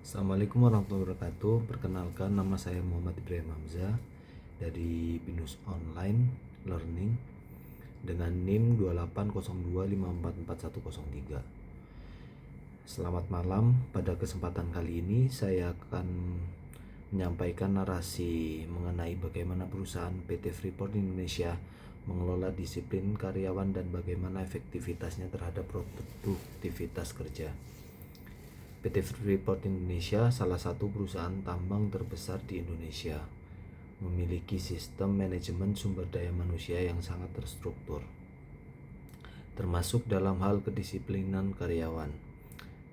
Assalamualaikum warahmatullahi wabarakatuh. Perkenalkan, nama saya Muhammad Ibrahim Hamzah dari Binus Online Learning dengan NIM 2802544103. Selamat malam. Pada kesempatan kali ini saya akan menyampaikan narasi mengenai bagaimana perusahaan PT Freeport Indonesia mengelola disiplin karyawan dan bagaimana efektivitasnya terhadap produktivitas kerja. PT Freeport Indonesia salah satu perusahaan tambang terbesar di Indonesia, memiliki sistem manajemen sumber daya manusia yang sangat terstruktur, termasuk dalam hal kedisiplinan karyawan.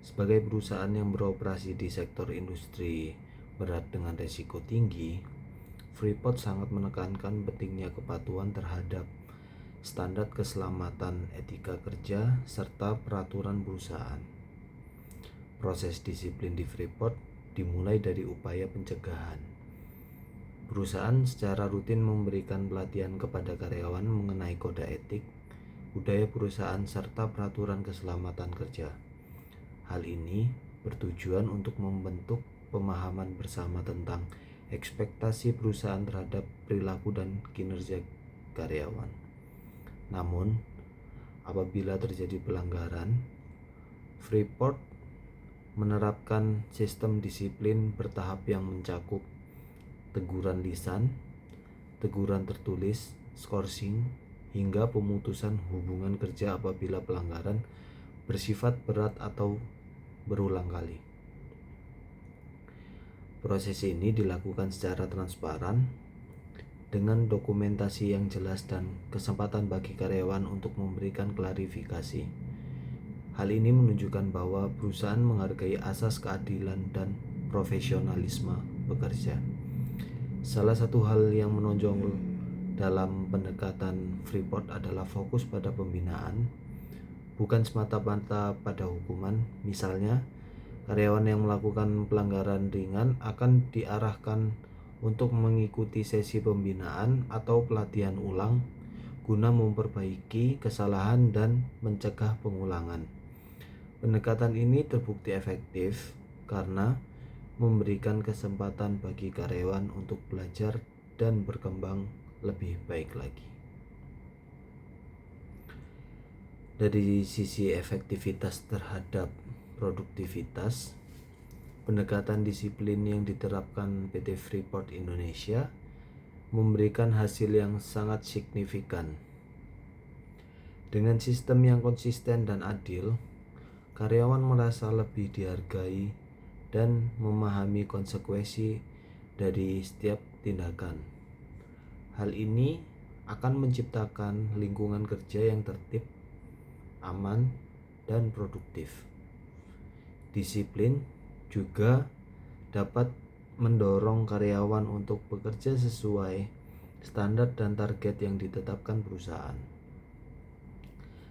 Sebagai perusahaan yang beroperasi di sektor industri berat dengan resiko tinggi, Freeport sangat menekankan pentingnya kepatuhan terhadap standar keselamatan, etika kerja, serta peraturan perusahaan. Proses disiplin di Freeport dimulai dari upaya pencegahan. Perusahaan secara rutin memberikan pelatihan kepada karyawan mengenai kode etik, budaya perusahaan, serta peraturan keselamatan kerja. Hal ini bertujuan untuk membentuk pemahaman bersama tentang ekspektasi perusahaan terhadap perilaku dan kinerja karyawan. Namun, apabila terjadi pelanggaran, Freeport menerapkan sistem disiplin bertahap yang mencakup teguran lisan, teguran tertulis, skorsing, hingga pemutusan hubungan kerja apabila pelanggaran bersifat berat atau berulang kali. Proses ini dilakukan secara transparan dengan dokumentasi yang jelas dan kesempatan bagi karyawan untuk memberikan klarifikasi. Hal ini menunjukkan bahwa perusahaan menghargai asas keadilan dan profesionalisme bekerja. Salah satu hal yang menonjol dalam pendekatan Freeport adalah fokus pada pembinaan, bukan semata-mata pada hukuman. Misalnya, karyawan yang melakukan pelanggaran ringan akan diarahkan untuk mengikuti sesi pembinaan atau pelatihan ulang guna memperbaiki kesalahan dan mencegah pengulangan. Pendekatan ini terbukti efektif karena memberikan kesempatan bagi karyawan untuk belajar dan berkembang lebih baik lagi. Dari sisi efektivitas terhadap produktivitas, pendekatan disiplin yang diterapkan PT Freeport Indonesia memberikan hasil yang sangat signifikan. Dengan sistem yang konsisten dan adil, karyawan merasa lebih dihargai dan memahami konsekuensi dari setiap tindakan. Hal ini akan menciptakan lingkungan kerja yang tertib, aman, dan produktif. Disiplin juga dapat mendorong karyawan untuk bekerja sesuai standar dan target yang ditetapkan perusahaan.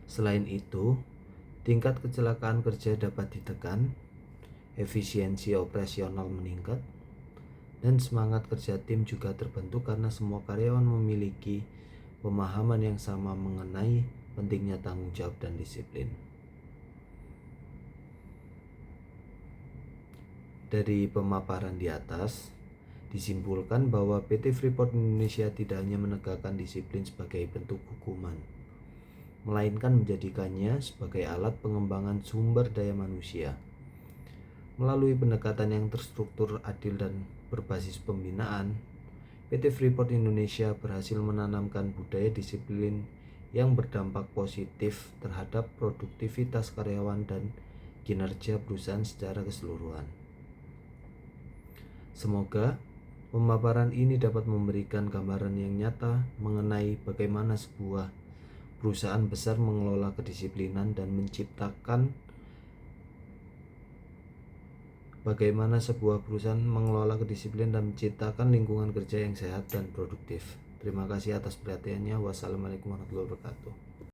Selain itu, tingkat kecelakaan kerja dapat ditekan, efisiensi operasional meningkat, dan semangat kerja tim juga terbentuk karena semua karyawan memiliki pemahaman yang sama mengenai pentingnya tanggung jawab dan disiplin. Dari pemaparan di atas, disimpulkan bahwa PT Freeport Indonesia tidak hanya menegakkan disiplin sebagai bentuk hukuman, melainkan menjadikannya sebagai alat pengembangan sumber daya manusia. Melalui pendekatan yang terstruktur, adil, dan berbasis pembinaan, PT Freeport Indonesia berhasil menanamkan budaya disiplin yang berdampak positif terhadap produktivitas karyawan dan kinerja perusahaan secara keseluruhan. Semoga pemaparan ini dapat memberikan gambaran yang nyata mengenai bagaimana sebuah perusahaan besar mengelola kedisiplinan dan menciptakan lingkungan kerja yang sehat dan produktif. Terima kasih atas perhatiannya. Wassalamualaikum warahmatullahi wabarakatuh.